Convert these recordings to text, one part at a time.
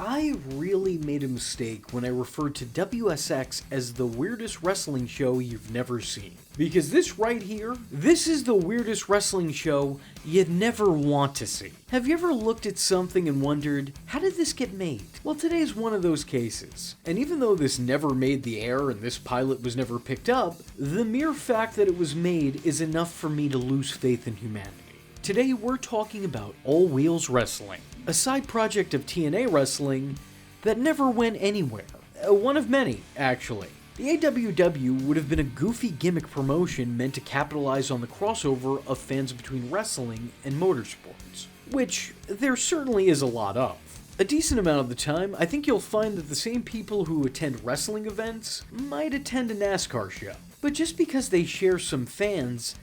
I really made a mistake when I referred to WSX as the weirdest wrestling show you've never seen. Because this right here, this is the weirdest wrestling show you'd never want to see. Have you ever looked at something and wondered, how did this get made? Well, today's one of those cases. And even though this never made the air and this pilot was never picked up, the mere fact that it was made is enough for me to lose faith in humanity. Today we're talking about All Wheels Wrestling, a side project of TNA Wrestling that never went anywhere. One of many, actually. The AWW would have been a goofy gimmick promotion meant to capitalize on the crossover of fans between wrestling and motorsports, which there certainly is a lot of. A decent amount of the time, I think you'll find that the same people who attend wrestling events might attend a NASCAR show. But just because they share some fans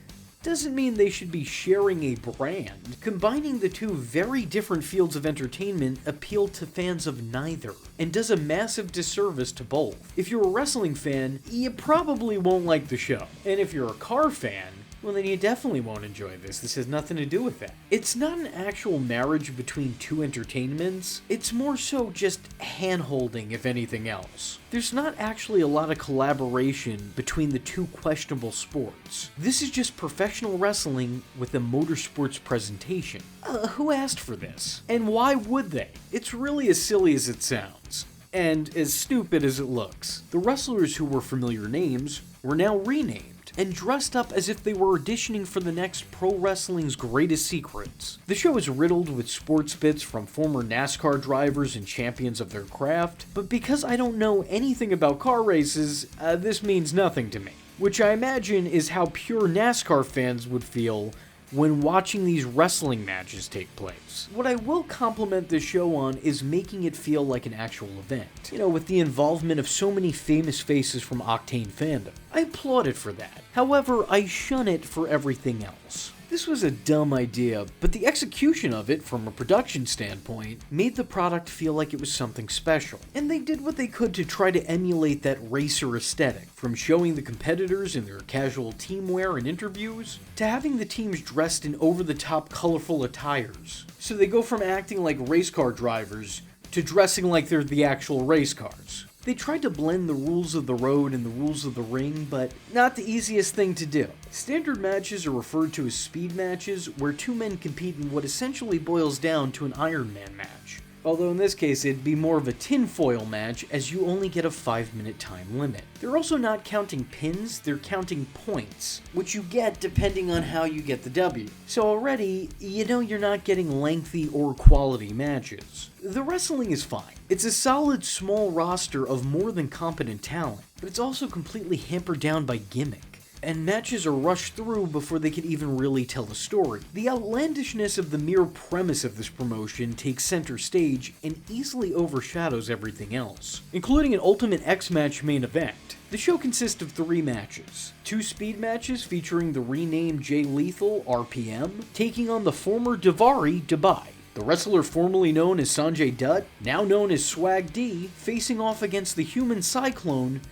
doesn't mean they should be sharing a brand. Combining the two very different fields of entertainment appeal to fans of neither, and does a massive disservice to both. If you're a wrestling fan, you probably won't like the show. And if you're a car fan, well then you definitely won't enjoy this. This has nothing to do with that. It's not an actual marriage between two entertainments, it's more so just hand-holding if anything else. There's not actually a lot of collaboration between the two questionable sports. This is just professional wrestling with a motorsports presentation. Who asked for this? And why would they? It's really as silly as it sounds. And as stupid as it looks. The wrestlers who were familiar names were now renamed and dressed up as if they were auditioning for the next pro wrestling's greatest secrets. The show is riddled with sports bits from former NASCAR drivers and champions of their craft, but because I don't know anything about car races, this means nothing to me. Which I imagine is how pure NASCAR fans would feel when watching these wrestling matches take place. What I will compliment this show on is making it feel like an actual event. With the involvement of so many famous faces from Octane fandom. I applaud it for that. However, I shun it for everything else. This was a dumb idea, but the execution of it, from a production standpoint, made the product feel like it was something special. And they did what they could to try to emulate that racer aesthetic, from showing the competitors in their casual team wear in interviews, to having the teams dressed in over-the-top colorful attires. So they go from acting like race car drivers to dressing like they're the actual race cars. They tried to blend the rules of the road and the rules of the ring, but not the easiest thing to do. Standard matches are referred to as speed matches, where two men compete in what essentially boils down to an Iron Man match. Although in this case it'd be more of a tinfoil match, as you only get a 5-minute time limit. They're also not counting pins, they're counting points, which you get depending on how you get the W. So already, you're not getting lengthy or quality matches. The wrestling is fine. It's a solid small roster of more than competent talent, but it's also completely hampered down by gimmick. And matches are rushed through before they could even really tell a story. The outlandishness of the mere premise of this promotion takes center stage and easily overshadows everything else, including an Ultimate X match main event. The show consists of 3 matches. 2 speed matches featuring the renamed Jay Lethal, RPM, taking on the former Daivari, Dubai. The wrestler formerly known as Sanjay Dutt, now known as Swag D, facing off against the Human Cyclone,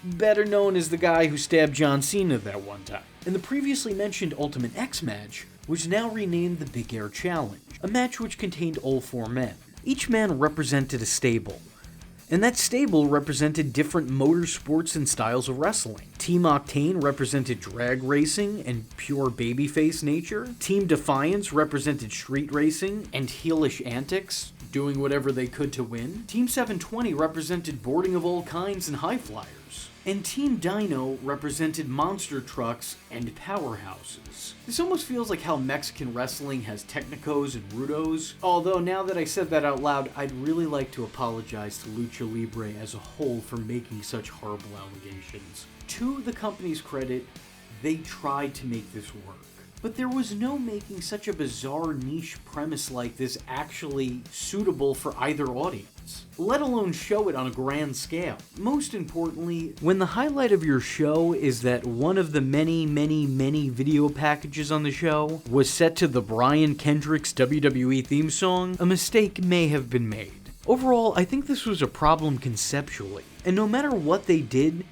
better known as the guy who stabbed John Cena that one time. And the previously mentioned Ultimate X match was now renamed the Big Air Challenge, a match which contained all 4 men. Each man represented a stable, and that stable represented different motorsports and styles of wrestling. Team Octane represented drag racing and pure babyface nature. Team Defiance represented street racing and heelish antics, doing whatever they could to win. Team 720 represented boarding of all kinds and high flyers. And Team Dino represented monster trucks and powerhouses. This almost feels like how Mexican wrestling has Technicos and Rudos, although now that I said that out loud, I'd really like to apologize to Lucha Libre as a whole for making such horrible allegations. To the company's credit, they tried to make this work. But there was no making such a bizarre niche premise like this actually suitable for either audience, let alone show it on a grand scale. Most importantly, when the highlight of your show is that one of the many video packages on the show was set to the Brian Kendrick's WWE theme song, a mistake may have been made. Overall, I think this was a problem conceptually. And no matter what they did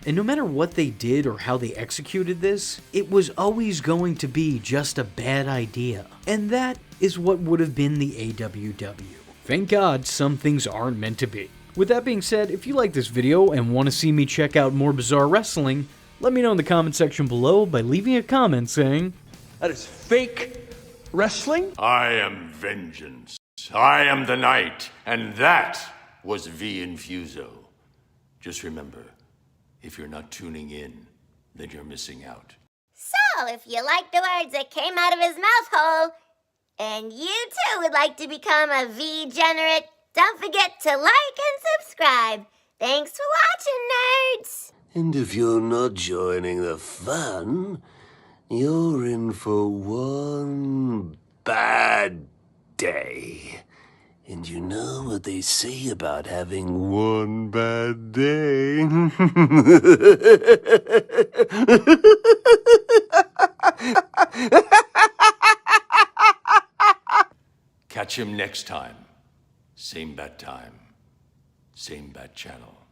or how they executed this, it was always going to be just a bad idea. And that is what would have been the AWW. Thank God some things aren't meant to be. With that being said, if you like this video and want to see me check out more bizarre wrestling, let me know in the comment section below by leaving a comment saying, "That is fake wrestling." I am vengeance. I am the night, and that was V Infuso. Just remember, if you're not tuning in, then you're missing out. So, if you like the words that came out of his mouth hole, and you too would like to become a V-generate, don't forget to like and subscribe. Thanks for watching, nerds! And if you're not joining the fun, you're in for one bad day. And you know what they say about having one bad day? Catch him next time. Same bat time. Same bat channel.